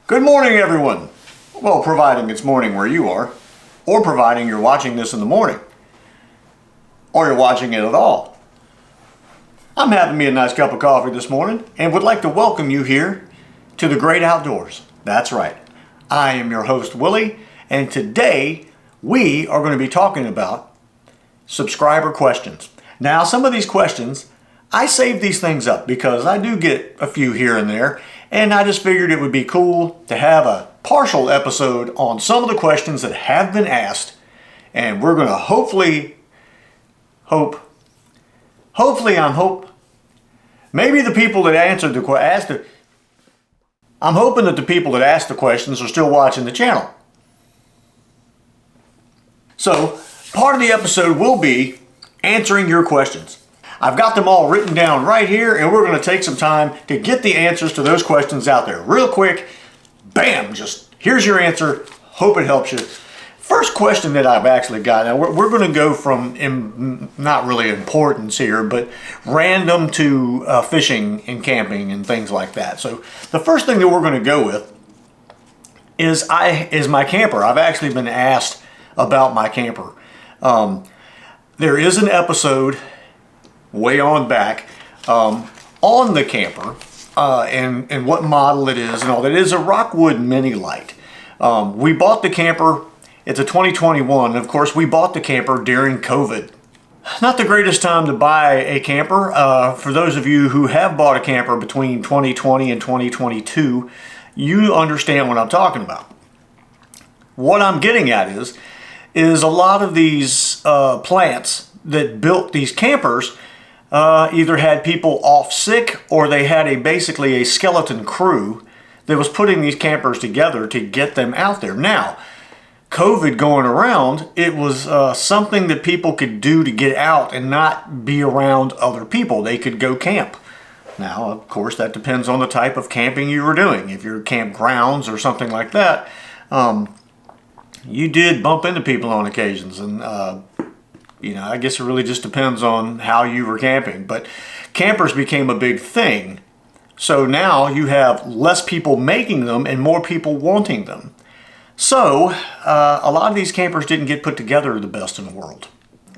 Good morning, everyone. Well, providing it's morning where you are, or providing you're watching this in the morning, or you're watching it at all. I'm having me a nice cup of coffee this morning and would like to welcome you here to the great outdoors. That's right. I am your host, Willie, and today we are going to be talking about subscriber questions. Now, some of these questions, I save these things up because I do get a few here and there, and I just figured it would be cool to have a partial episode on some of the questions that have been asked, and we're going to maybe the people that I'm hoping that the people that asked the questions are still watching the channel. So, part of the episode will be answering your questions. I've got them all written down right here, and we're going to take some time to get the answers to those questions out there. Real quick, bam, just here's your answer. Hope it helps you. First question that I've actually got, now we're going to go from not really importance here, but random to fishing and camping and things like that. So the first thing that we're going to go with is my camper. I've actually been asked about my camper. There is an episode way on back on the camper and what model it is and all that. It is a Rockwood Mini Lite. We bought the camper. It's a 2021. Of course, we bought the camper during COVID. Not the greatest time to buy a camper. For those of you who have bought a camper between 2020 and 2022, you understand what I'm talking about. What I'm getting at is a lot of these plants that built these campers either had people off sick or they had basically a skeleton crew that was putting these campers together to get them out there. Now, COVID going around, it was something that people could do to get out and not be around other people. They could go camp. Now, of course, that depends on the type of camping you were doing. If you're campgrounds or something like that, you did bump into people on occasions, and I guess it really just depends on how you were camping. But campers became a big thing. So now you have less people making them and more people wanting them. So a lot of these campers didn't get put together the best in the world.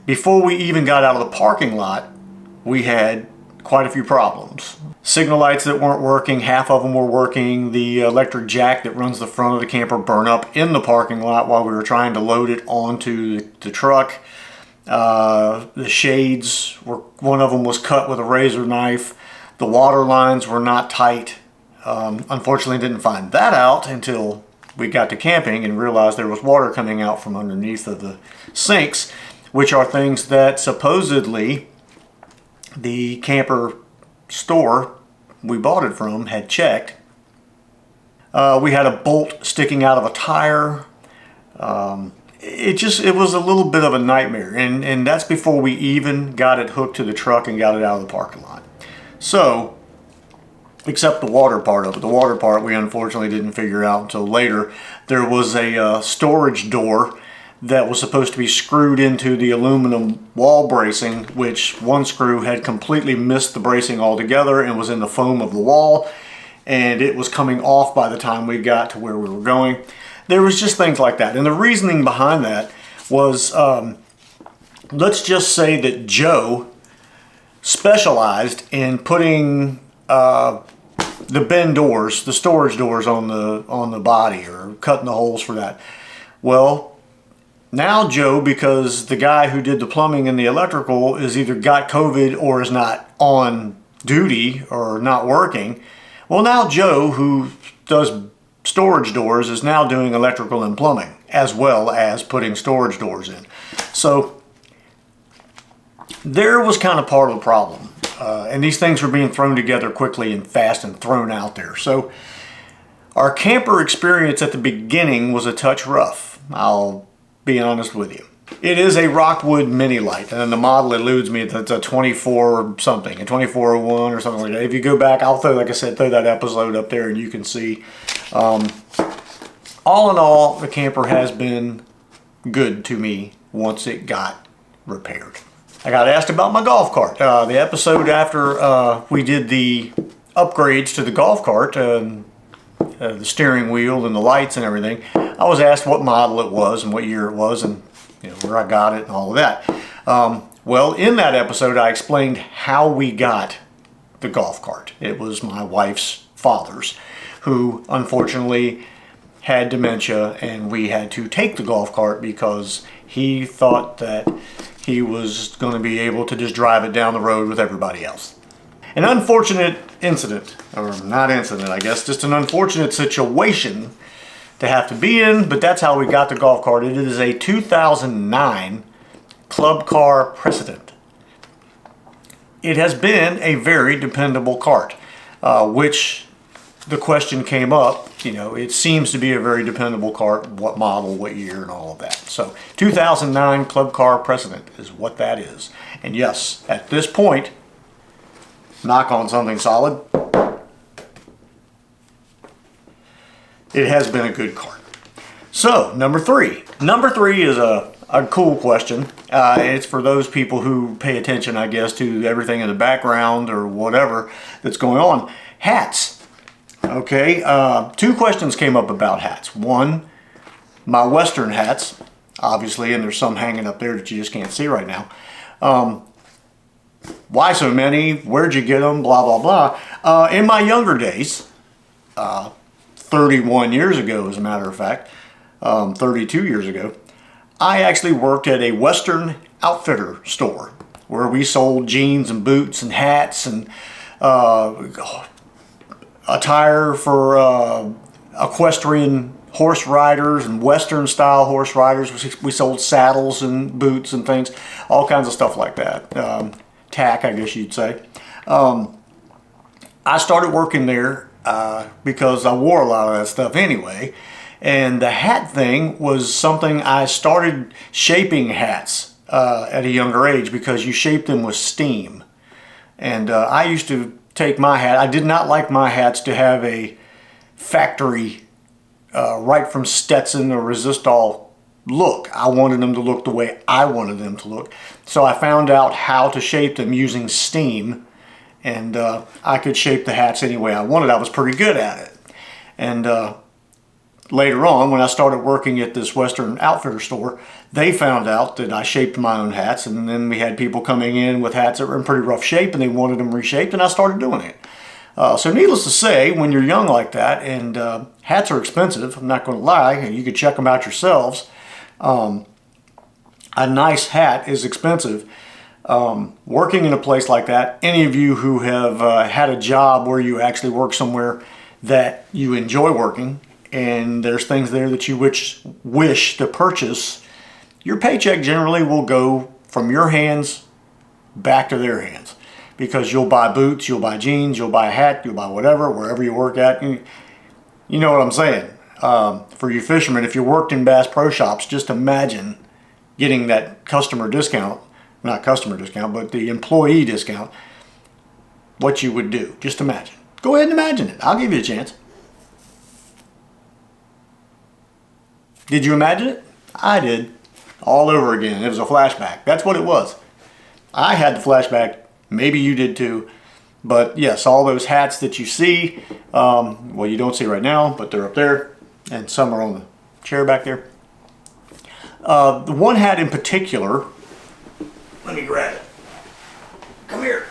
Before we even got out of the parking lot, we had quite a few problems. Signal lights that weren't working, half of them were working. The electric jack that runs the front of the camper burned up in the parking lot while we were trying to load it onto the truck. The shades one of them was cut with a razor knife. The water lines were not tight. Unfortunately, didn't find that out until we got to camping and realized there was water coming out from underneath of the sinks, which are things that supposedly the camper store we bought it from had checked. We had a bolt sticking out of a tire. It was a little bit of a nightmare, and that's before we even got it hooked to the truck and got it out of the parking lot. So, except the water part of it. The water part we unfortunately didn't figure out until later. There was a storage door that was supposed to be screwed into the aluminum wall bracing, which one screw had completely missed the bracing altogether and was in the foam of the wall, and it was coming off by the time we got to where we were going. There was just things like that. And the reasoning behind that was, let's just say that Joe specialized in putting the bin doors, the storage doors on the body, or cutting the holes for that. Well, now Joe, because the guy who did the plumbing and the electrical is either got COVID or is not on duty or not working, well, now Joe, who does storage doors, is now doing electrical and plumbing as well as putting storage doors in. So there was kind of part of the problem. And these things were being thrown together quickly and fast and thrown out there. So our camper experience at the beginning was a touch rough. I'll be honest with you. It is a Rockwood Mini Lite, and the model eludes me. It's a 24 something, a 2401 or something like that. If you go back, I'll throw that episode up there and you can see. All in all, the camper has been good to me once it got repaired. I got asked about my golf cart. The episode after we did the upgrades to the golf cart, the steering wheel and the lights and everything, I was asked what model it was and what year it was and where I got it and all of that. Well, in that episode, I explained how we got the golf cart. It was my wife's father's, who unfortunately had dementia, and we had to take the golf cart because he thought that he was going to be able to just drive it down the road with everybody else. An unfortunate incident, or not incident, I guess, just an unfortunate situation to have to be in, but that's how we got the golf cart. It is a 2009 Club Car Precedent. It has been a very dependable cart, which the question came up, it seems to be a very dependable cart, what model, what year, and all of that. So 2009 Club Car Precedent is what that is. And yes, at this point, knock on something solid, it has been a good cart. So number three. Number three is a cool question. It's for those people who pay attention, I guess, to everything in the background or whatever that's going on. Hats. Okay, two questions came up about hats. One, my Western hats, obviously, and there's some hanging up there that you just can't see right now. Why so many? Where'd you get them? Blah, blah, blah. In my younger days, 31 years ago, as a matter of fact, 32 years ago, I actually worked at a Western outfitter store where we sold jeans and boots and hats and attire for equestrian horse riders and Western style horse riders. We sold saddles and boots and things, all kinds of stuff like that. Tack, I guess you'd say. I started working there because I wore a lot of that stuff anyway. And the hat thing was something I started shaping hats at a younger age because you shape them with steam. And I used to take my hat. I did not like my hats to have a factory right from Stetson or Resistol look. I wanted them to look the way I wanted them to look. So I found out how to shape them using steam, and I could shape the hats any way I wanted. I was pretty good at it. And later on, when I started working at this Western outfitter store, they found out that I shaped my own hats, and then we had people coming in with hats that were in pretty rough shape and they wanted them reshaped, and I started doing it. So needless to say, when you're young like that, and hats are expensive, I'm not going to lie, you could check them out yourselves. A nice hat is expensive. Working in a place like that, any of you who have had a job where you actually work somewhere that you enjoy working, and there's things there that you wish to purchase, your paycheck generally will go from your hands back to their hands, because you'll buy boots, you'll buy jeans, you'll buy a hat, you'll buy whatever, wherever you work at. You know what I'm saying. For you fishermen, if you worked in Bass Pro Shops, just imagine getting that customer discount, not customer discount, but the employee discount, what you would do. Just imagine. Go ahead and imagine it. I'll give you a chance. Did you imagine it? I did. All over again. It was a flashback. That's what it was. I had the flashback. Maybe you did too. But yes, all those hats that you see, well, you don't see right now, but they're up there, and some are on the chair back there. The one hat in particular, let me grab it. Come here.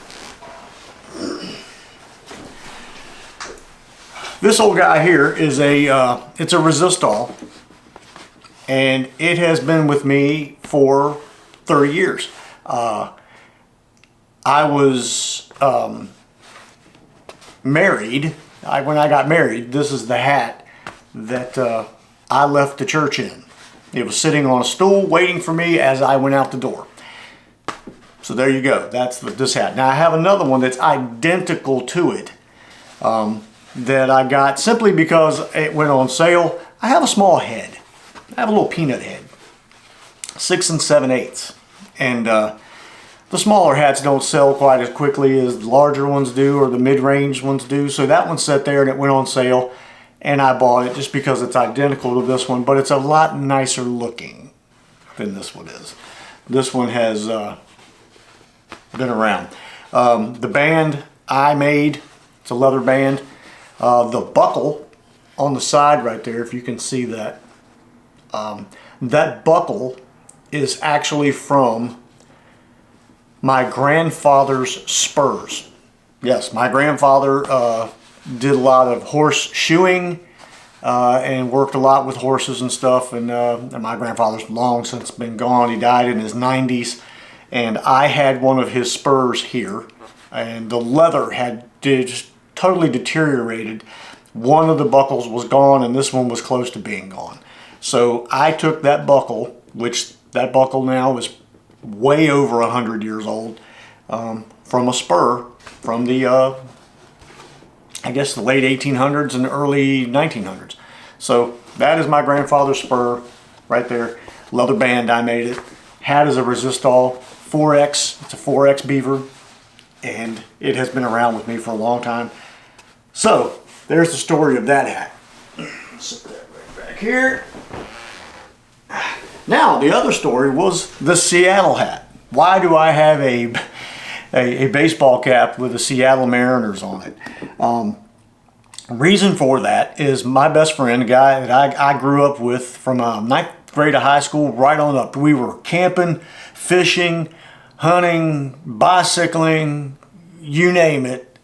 This old guy here is it's a Resistol, and it has been with me for 30 years. I was married. When I got married, this is the hat that I left the church in. It was sitting on a stool waiting for me as I went out the door. So there you go. That's this hat. Now I have another one that's identical to it that I got simply because it went on sale. I have a small head. I have a little peanut head, 6 7/8, and the smaller hats don't sell quite as quickly as the larger ones do or the mid-range ones do. So that one sat there and it went on sale, and I bought it just because it's identical to this one, but it's a lot nicer looking than this one is. This one has been around. The band I made, it's a leather band. The buckle on the side right there, if you can see that, that buckle is actually from my grandfather's spurs. Yes, my grandfather did a lot of horse shoeing and worked a lot with horses and stuff. And my grandfather's long since been gone. He died in his 90s. And I had one of his spurs here. And the leather had just totally deteriorated. One of the buckles was gone and this one was close to being gone. So I took that buckle, which that buckle now is way over 100 years old, from a spur from the, I guess, the late 1800s and early 1900s. So that is my grandfather's spur right there. Leather band, I made it. Hat is a Resistol 4X. It's a 4X beaver. And it has been around with me for a long time. So there's the story of that hat. Set that right back here. Now the other story was the Seattle hat. Why do I have a baseball cap with the Seattle Mariners on it? Reason for that is my best friend, a guy that I grew up with from 9th grade of high school right on up. We were camping, fishing, hunting, bicycling, you name it.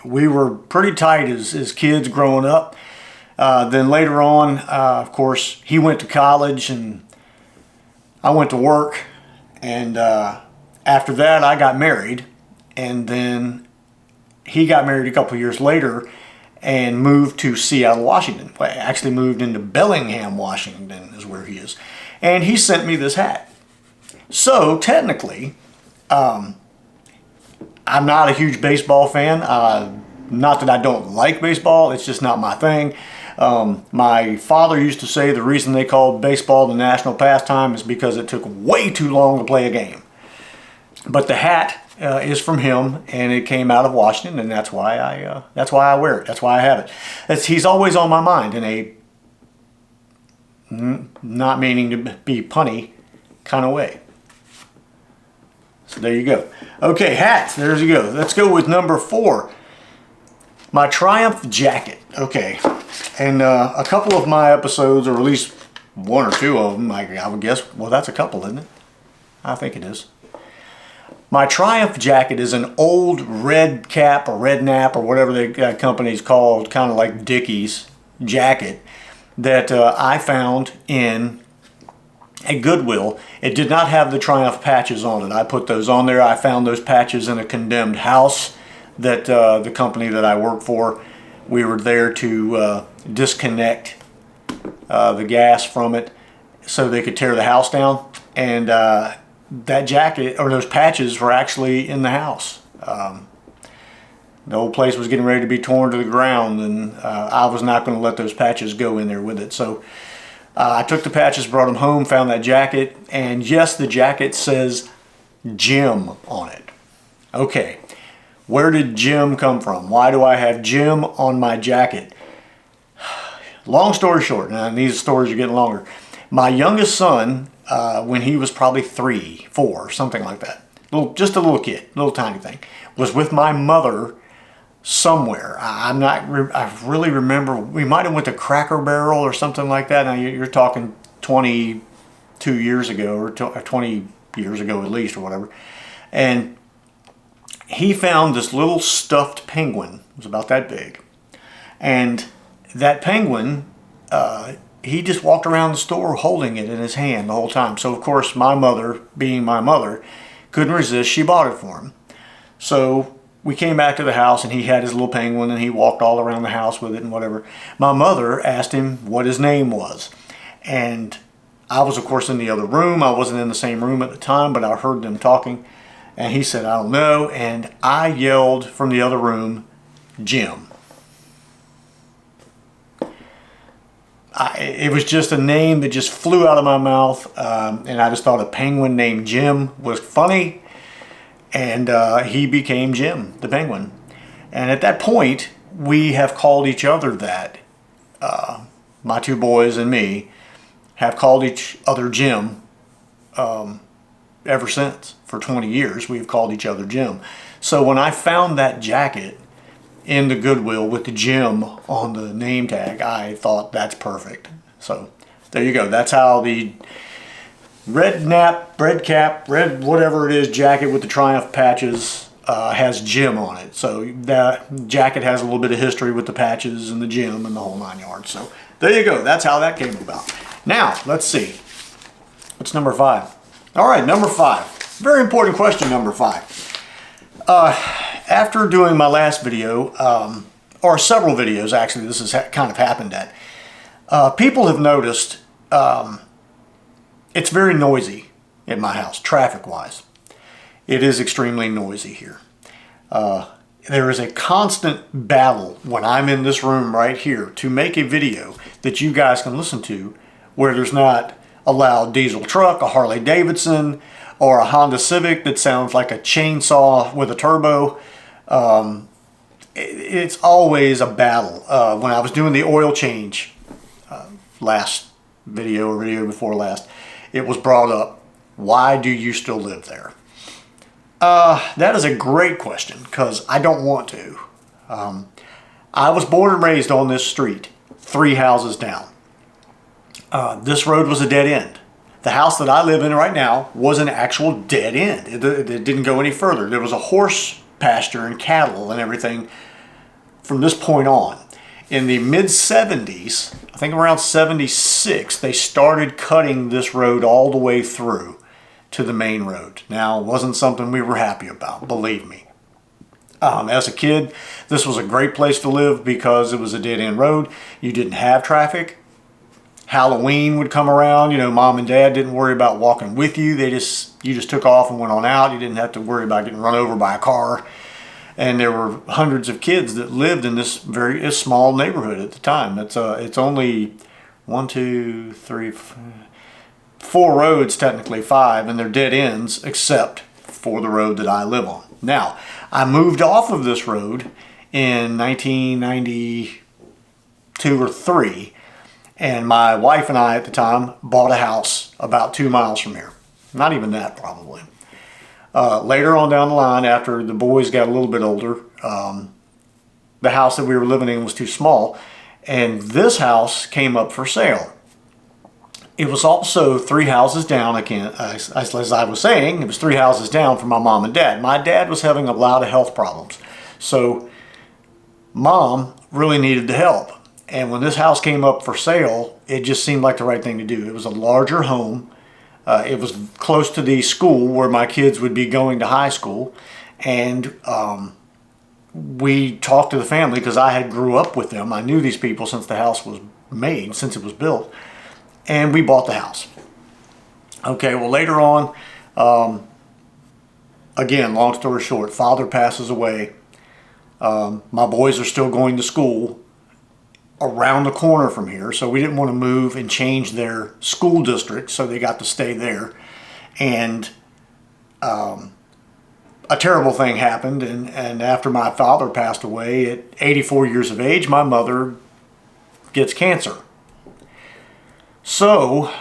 We were pretty tight as kids growing up. Then later on, of course, he went to college and I went to work. And after that, I got married. And then he got married a couple years later and moved to Seattle, Washington. Well, actually moved into Bellingham, Washington is where he is. And he sent me this hat. So technically, I'm not a huge baseball fan. Not that I don't like baseball, it's just not my thing. My father used to say the reason they called baseball the national pastime is because it took way too long to play a game. But the hat is from him, and it came out of Washington, and that's why I wear it. That's why I have it. He's always on my mind in a not meaning to be punny kind of way. So there you go. Okay, hats. There you go. Let's go with number 4. My Triumph jacket. Okay, and a couple of my episodes, or at least 1 or 2 of them, I would guess. Well, that's a couple, isn't it? I think it is. My Triumph jacket is an old red cap or red nap or whatever the company's called, kind of like Dickies jacket that I found in a Goodwill. It did not have the Triumph patches on it. I put those on there. I found those patches in a condemned house that the company that I work for, we were there to disconnect the gas from it so they could tear the house down. And that jacket, or those patches, were actually in the house. The old place was getting ready to be torn to the ground, and I was not going to let those patches go in there with it. So I took the patches, brought them home, found that jacket, and yes, the jacket says Jim on it. Okay, where did Jim come from? Why do I have Jim on my jacket? Long story short, and these stories are getting longer. My youngest son, when he was probably 3, 4, something like that, just a little kid, little tiny thing, was with my mother somewhere. I really remember. We might have went to Cracker Barrel or something like that. Now you're talking 22 years ago, or 20 years ago at least, or whatever. And he found this little stuffed penguin. It was about that big. And that penguin, he just walked around the store holding it in his hand the whole time. So of course my mother, being my mother, couldn't resist. She bought it for him. So we came back to the house and he had his little penguin and he walked all around the house with it and whatever. My mother asked him what his name was. And I was of course in the other room. I wasn't in the same room at the time, but I heard them talking. And he said, I don't know. And I yelled from the other room, Jim. It was just a name that just flew out of my mouth. And I just thought a penguin named Jim was funny. And he became Jim, the penguin. And at that point, we have called each other that. My 2 boys and me have called each other Jim ever since. For 20 years, we've called each other Jim. So when I found that jacket, in the Goodwill with the Jim on the name tag. I thought that's perfect. So there you go. That's how the red whatever it is jacket with the Triumph patches has Jim on it. So that jacket has a little bit of history with the patches and the Jim and the whole 9 yards. So there you go. That's how that came about. Now, let's see. What's number 5? All right, number 5. Very important question, number 5. After doing my last video, or several videos actually, this has kind of happened at, people have noticed it's very noisy in my house, traffic-wise. It is extremely noisy here. There is a constant battle when I'm in this room right here to make a video that you guys can listen to where there's not a loud diesel truck, a Harley Davidson, or a Honda Civic that sounds like a chainsaw with a turbo. It's always a battle. When I was doing the oil change last video or video before last, it was brought up, why do you still live there? That is a great question because I don't want to. I was born and raised on this street, 3 houses down. This road was a dead end. The house that I live in right now was an actual dead end. It didn't go any further. There was a horse pasture and cattle and everything from this point on. In the mid-70s, I think around 76, they started cutting this road all the way through to the main road. Now, it wasn't something we were happy about, believe me. As a kid, this was a great place to live because it was a dead-end road. You didn't have traffic. Halloween would come around, you know, mom and dad didn't worry about walking with you. You just took off and went on out. You didn't have to worry about getting run over by a car. And there were hundreds of kids that lived in this very small neighborhood at the time. It's only 1, 2, 3, 4 roads, technically 5, and they're dead ends except for the road that I live on. Now, I moved off of this road in 1992 or 3. And my wife and I at the time bought a house about 2 miles from here. Not even that, probably. Later on down the line, after the boys got a little bit older, the house that we were living in was too small. And this house came up for sale. It was also 3 houses down, as I was saying, it was 3 houses down from my mom and dad. My dad was having a lot of health problems. So mom really needed the help. And when this house came up for sale, it just seemed like the right thing to do. It was a larger home. It was close to the school where my kids would be going to high school. And we talked to the family because I had grew up with them. I knew these people since the house was made, since it was built. And we bought the house. Okay, well later on, again, long story short, father passes away. My boys are still going to school around the corner from here, so we didn't want to move and change their school district, so they got to stay there. And a terrible thing happened, and after my father passed away at 84 years of age, my mother gets cancer. So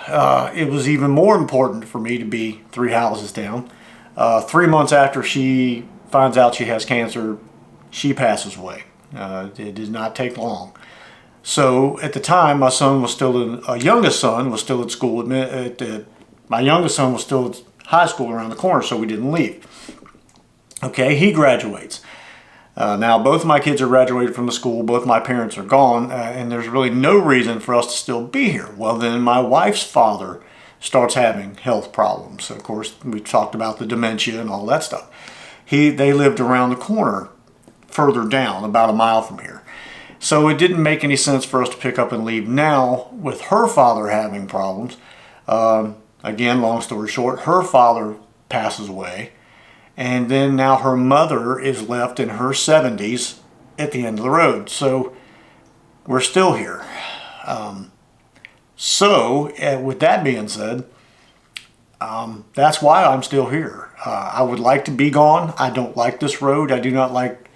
it was even more important for me to be 3 houses down. 3 months after she finds out she has cancer, she passes away. It did not take long. So at the time, my son was still youngest son was still at school. My youngest son was still at high school around the corner, so we didn't leave. Okay, he graduates. Now both of my kids are graduated from the school. Both my parents are gone, and there's really no reason for us to still be here. Well, then my wife's father starts having health problems. Of course, we talked about the dementia and all that stuff. They lived around the corner, further down, about a mile from here. So it didn't make any sense for us to pick up and leave. Now, with her father having problems, again, long story short, her father passes away. And then now her mother is left in her 70s at the end of the road. So we're still here. With that being said, that's why I'm still here. I would like to be gone. I don't like this road. I do not like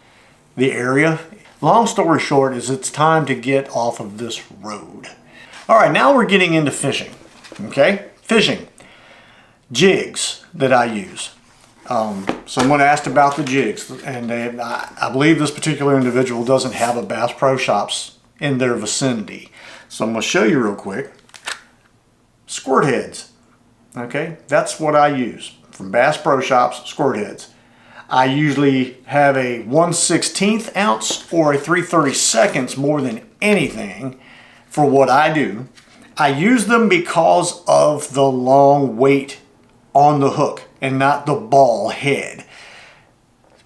the area. Long story short is it's time to get off of this road. All right, now we're getting into fishing. Okay, fishing. Jigs that I use. Someone asked about the jigs, and I believe this particular individual doesn't have a Bass Pro Shops in their vicinity. So I'm going to show you real quick. Squirt heads. Okay, that's what I use from Bass Pro Shops, squirt heads. I usually have a 1/16 ounce or a 3/32 more than anything for what I do. I use them because of the long weight on the hook and not the ball head.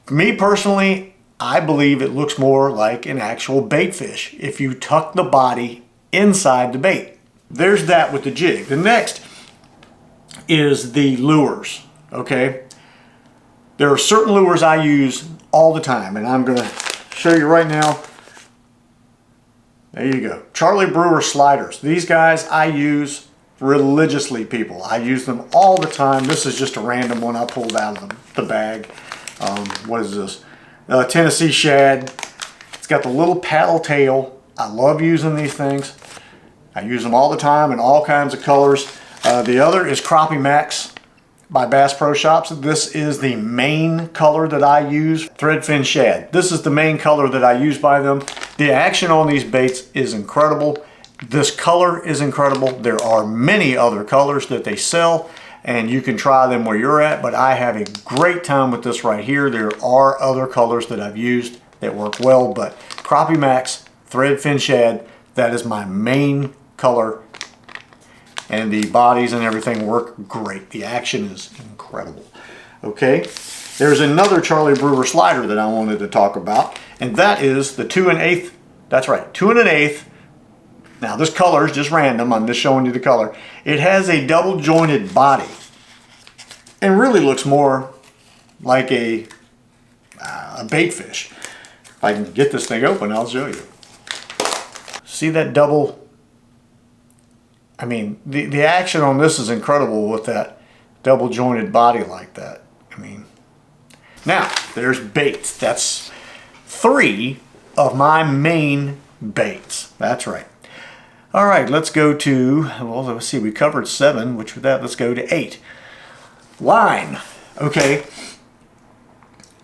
Me personally, I believe it looks more like an actual bait fish if you tuck the body inside the bait. There's that with the jig. The next is the lures, okay? There are certain lures I use all the time, and I'm gonna show you right now. There you go. Charlie Brewer sliders. These guys I use religiously, people. I use them all the time. This is just a random one I pulled out of the bag. What is this? Tennessee shad. It's got the little paddle tail. I love using these things. I use them all the time in all kinds of colors. The other is Crappie Max by Bass Pro Shops. This is the main color that I use, threadfin shad. This is the main color that I use by them. The action on these baits is incredible. This color is incredible. There are many other colors that they sell, and you can try them where you're at, but I have a great time with this right here. There are other colors that I've used that work well, but Crappie Max, threadfin shad, that is my main color, and the bodies and everything work great. The action is incredible. Okay, there's another Charlie Brewer slider that I wanted to talk about, and that is the 2 1/8. That's right, 2 1/8. Now this color is just random. I'm just showing you the color. It has a double jointed body and really looks more like a bait fish. If I can get this thing open, I'll show you. See that double? I mean, the action on this is incredible with that double jointed body like that. I mean, now there's baits. That's 3 of my main baits. That's right. All right, let's go to, well, let's see, we covered 7, which with that, let's go to 8. Line. Okay.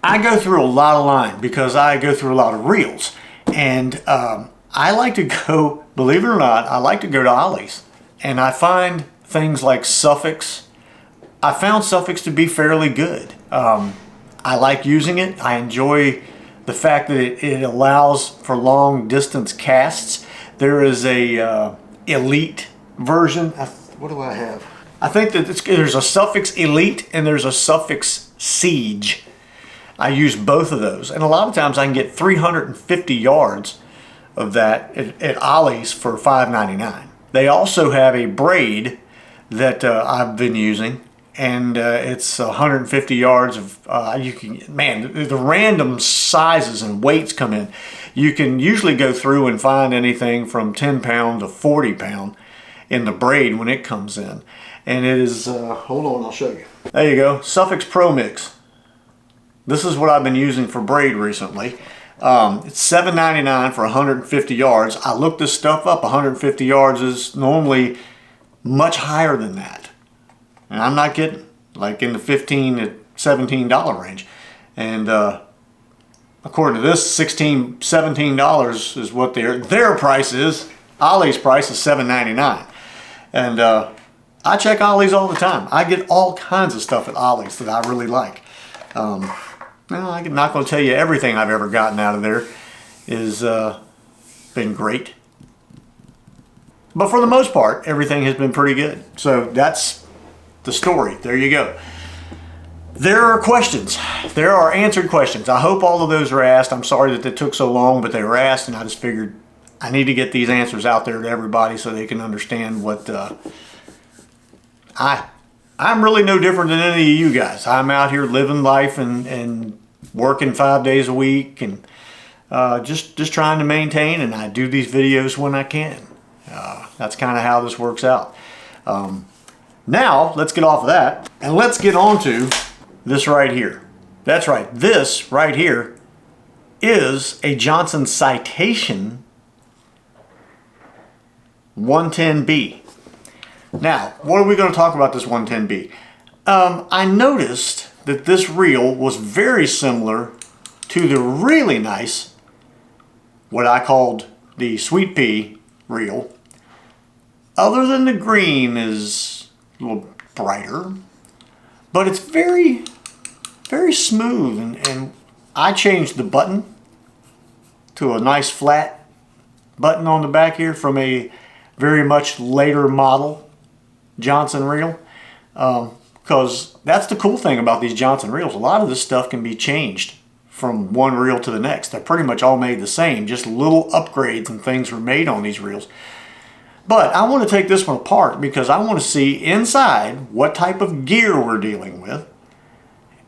I go through a lot of line because I go through a lot of reels. And I like to go, believe it or not, I like to go to Ollie's. And I find things like Suffix. I found Suffix to be fairly good. I like using it. I enjoy the fact that it allows for long distance casts. There is a Elite version. What do I have? I think that there's a Suffix Elite and there's a Suffix Siege. I use both of those. And a lot of times I can get 350 yards of that at Ollie's for $5.99. They also have a braid that I've been using, and it's 150 yards of, you can, man, the random sizes and weights come in. You can usually go through and find anything from 10 pound to 40 pound in the braid when it comes in. And it is, hold on, I'll show you. There you go, Suffix Pro Mix. This is what I've been using for braid recently. It's $7.99 for 150 yards. I looked this stuff up. 150 yards is normally much higher than that. And I'm not kidding. Like in the $15 to $17 range. And according to this, $16, $17 is what their price is. Ollie's price is $7.99. And I check Ollie's all the time. I get all kinds of stuff at Ollie's that I really like. Well, I'm not going to tell you everything I've ever gotten out of there is been great. But for the most part, everything has been pretty good. So that's the story. There you go. There are questions. There are answered questions. I hope all of those are asked. I'm sorry that it took so long, but they were asked, and I just figured I need to get these answers out there to everybody so they can understand what I'm really no different than any of you guys. I'm out here living life and working 5 days a week and just trying to maintain, and I do these videos when I can. That's kind of how this works out. Now, let's get off of that and let's get on to this right here. That's right, this right here is a Johnson Citation 110B. Now, what are we going to talk about this 110B? I noticed that this reel was very similar to the really nice, what I called the Sweet Pea reel, other than the green is a little brighter, but it's very, very smooth. And I changed the button to a nice flat button on the back here from a very much later model Johnson reel, because that's the cool thing about these Johnson reels. A lot of this stuff can be changed from one reel to the next. They're pretty much all made the same, just little upgrades and things were made on these reels. But I want to take this one apart because I want to see inside what type of gear we're dealing with,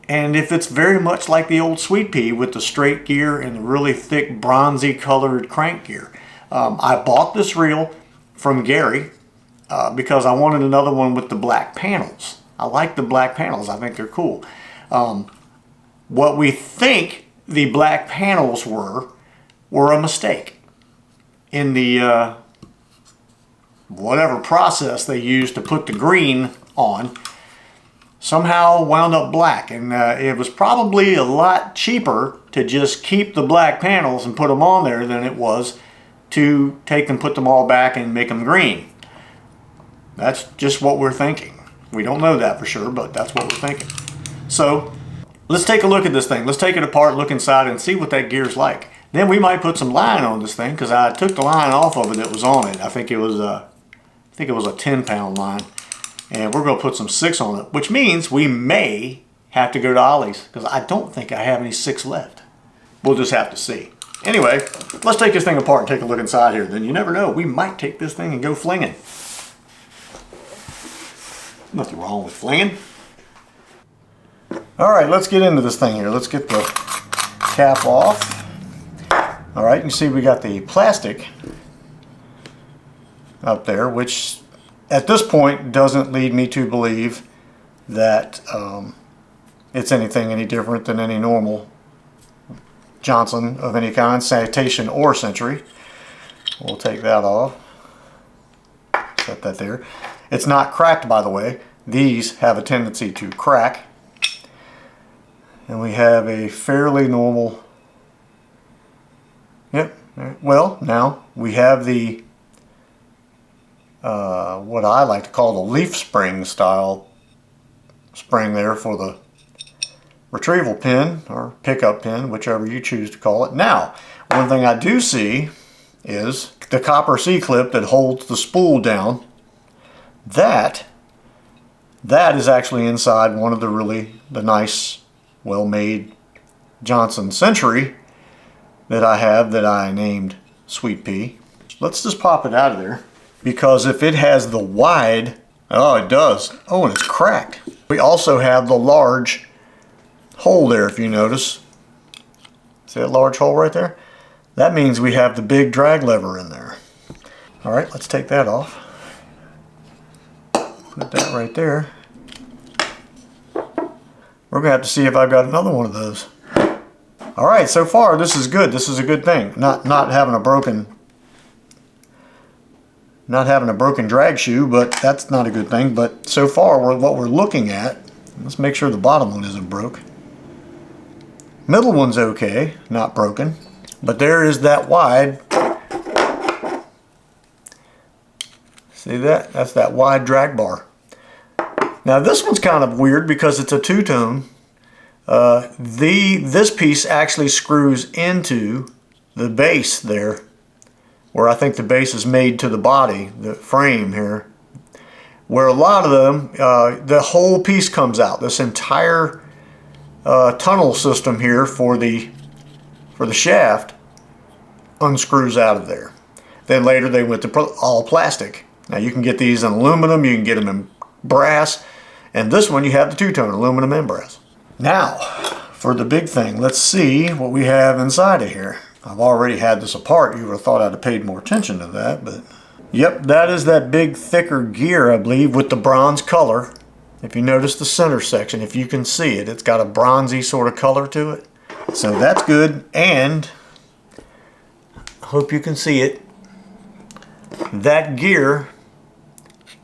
and if it's very much like the old Sweet Pea with the straight gear and the really thick bronzy colored crank gear. I bought this reel from Gary because I wanted another one with the black panels. I like the black panels. I think they're cool. What we think the black panels were a mistake in the whatever process they used to put the green on. Somehow wound up black, and it was probably a lot cheaper to just keep the black panels and put them on there than it was to take them, put them all back and make them green. That's just what we're thinking. We don't know that for sure, but that's what we're thinking. So let's take a look at this thing. Let's take it apart, look inside, and see what that gear's like. Then we might put some line on this thing, because I took the line off of it that was on it. I think it was a 10-pound line, and we're going to put some 6 on it, which means we may have to go to Ollie's, because I don't think I have any 6 left. We'll just have to see. Anyway, let's take this thing apart and take a look inside here. Then you never know, we might take this thing and go flinging. Nothing wrong with flinging. All right, let's get into this thing here. Let's get the cap off. All right, you see we got the plastic up there, which at this point doesn't lead me to believe that it's anything any different than any normal Johnson of any kind, Citation or Century. We'll take that off. Set that there. It's not cracked, by the way. These have a tendency to crack. And we have a fairly normal, yep, well, now we have the what I like to call the leaf spring style spring there for the retrieval pin or pickup pin, whichever you choose to call it. Now, one thing I do see is the copper C-clip that holds the spool down. That is actually inside one of the nice, well-made Johnson Century that I have that I named Sweet Pea. Let's just pop it out of there, because if it has the wide, oh, it does. Oh, and it's cracked. We also have the large hole there, if you notice. See that large hole right there? That means we have the big drag lever in there. All right, let's take that off. Put that right there. We're gonna have to see if I've got another one of those. All right, so far this is good. This is a good thing. Not having a broken drag shoe, but that's not a good thing. But so far, what we're looking at, let's make sure the bottom one isn't broke. Middle one's okay, not broken. But there is that wide. See that? That's that wide drag bar. Now this one's kind of weird because it's a two-tone. This piece actually screws into the base there, where I think the base is made to the body, the frame here. Where a lot of them, the whole piece comes out. This entire tunnel system here for the shaft unscrews out of there. Then later they went to all plastic. Now you can get these in aluminum, you can get them in brass, and this one you have the two-tone, aluminum and brass. Now, for the big thing, let's see what we have inside of here. I've already had this apart. You would have thought I'd have paid more attention to that, but yep, that is that big thicker gear, I believe, with the bronze color. If you notice the center section, if you can see it, it's got a bronzy sort of color to it. So that's good, and I hope you can see it. That gear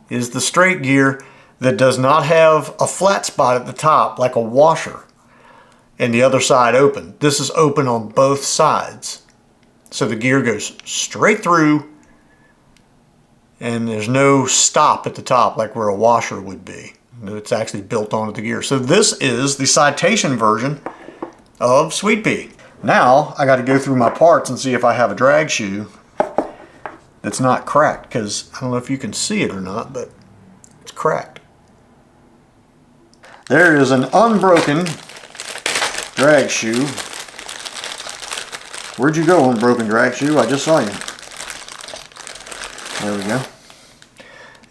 is the straight gear that does not have a flat spot at the top like a washer and the other side open. This is open on both sides. So the gear goes straight through and there's no stop at the top like where a washer would be. It's actually built onto the gear. So this is the Citation version of Sweet Pea. Now I got to go through my parts and see if I have a drag shoe that's not cracked, because I don't know if you can see it or not, but it's cracked. There is an unbroken drag shoe. Where'd you go, unbroken drag shoe? I just saw you. There we go.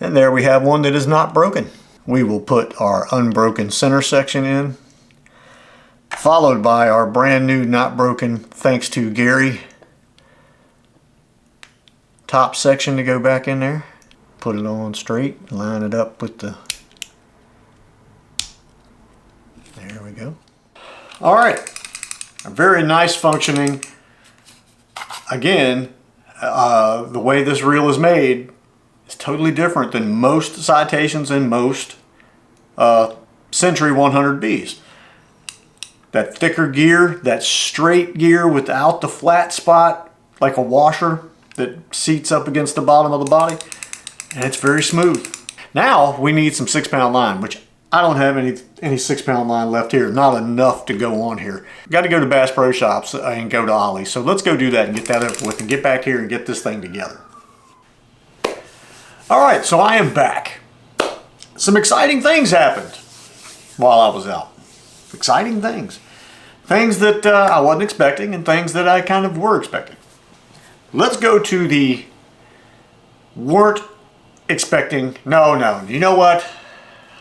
And there we have one that is not broken. We will put our unbroken center section in, followed by our brand new not broken, thanks to Gary, top section to go back in there. Put it on straight, line it up with the, there we go. All right, a very nice functioning, again, the way this reel is made is totally different than most Citations and most Century 100Bs. That thicker gear, that straight gear without the flat spot like a washer that seats up against the bottom of the body, and it's very smooth. Now we need some 6-pound line, which I don't have any 6-pound line left here. Not enough to go on here. Got to go to Bass Pro Shops and go to Ollie's. So let's go do that and get that over with and get back here and get this thing together. All right, so I am back. Some exciting things happened while I was out. Exciting things. Things that I wasn't expecting and things that I kind of were expecting. Let's go to the weren't expecting. No, you know what?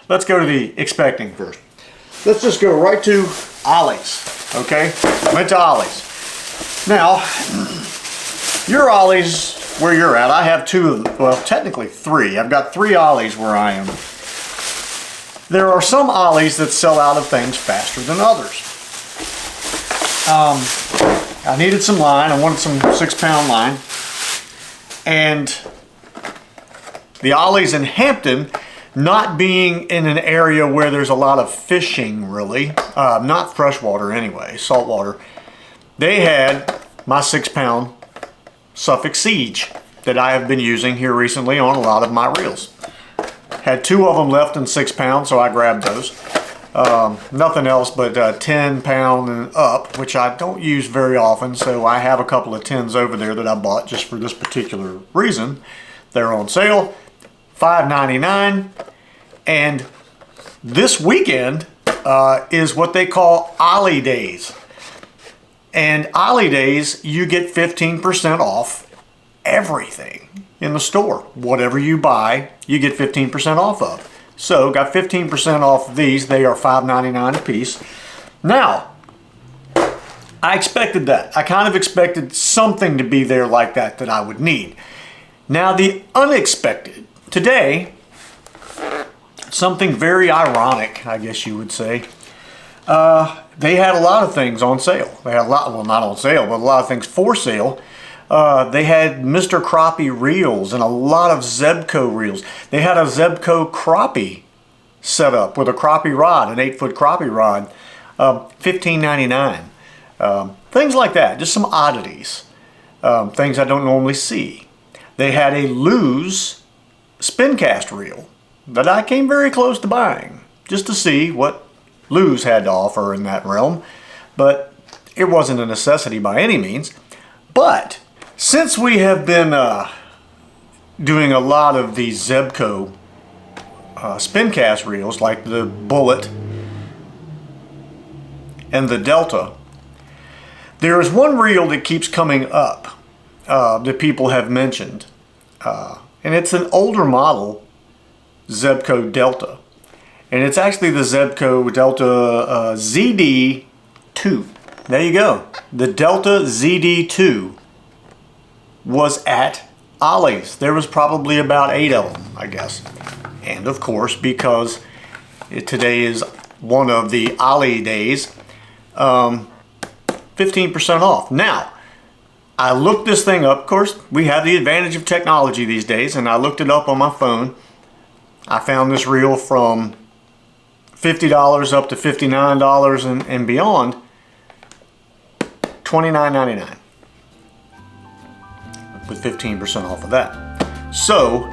Let's go to the expecting first. Let's just go right to Ollie's, okay? Went to Ollie's. Now, your Ollie's where you're at, I have two of them, well, technically three. I've got 3 Ollie's where I am. There are some Ollie's that sell out of things faster than others. I needed some line. I wanted some 6-pound line. And the Ollie's in Hampton, not being in an area where there's a lot of fishing really, not freshwater anyway, saltwater, they had my 6-pound Suffolk Siege that I have been using here recently on a lot of my reels. Had 2 of them left in 6 pounds, so I grabbed those. Nothing else but 10 pound and up, which I don't use very often, so I have a couple of 10s over there that I bought just for this particular reason. They're on sale, $5.99, and this weekend is what they call Ollie Days. And Ollie Days, you get 15% off everything in the store. Whatever you buy, you get 15% off of. So, got 15% off these. They are $5.99 a piece. Now, I expected that. I kind of expected something to be there like that I would need. Now, the unexpected. Today, something very ironic, I guess you would say. They had a lot of things on sale. They had a lot, well, not on sale, but a lot of things for sale. They had Mr. Crappie reels and a lot of Zebco reels. They had a Zebco crappie set up with a crappie rod, an 8-foot crappie rod, $15.99. Things like that, just some oddities, things I don't normally see. They had a Lew's spin cast reel that I came very close to buying just to see what Lew's had to offer in that realm, but it wasn't a necessity by any means. But since we have been doing a lot of these Zebco spin cast reels, like the Bullet and the Delta, there is one reel that keeps coming up that people have mentioned, and it's an older model Zebco Delta. And it's actually the Zebco Delta ZD2. There you go. The Delta ZD2 was at Ollie's. There was probably about 8 of them, I guess. And of course, because today is one of the Ollie days, 15% off. Now, I looked this thing up. Of course, we have the advantage of technology these days, and I looked it up on my phone. I found this reel from $50 up to $59 and beyond, $29.99 with 15% off of that. So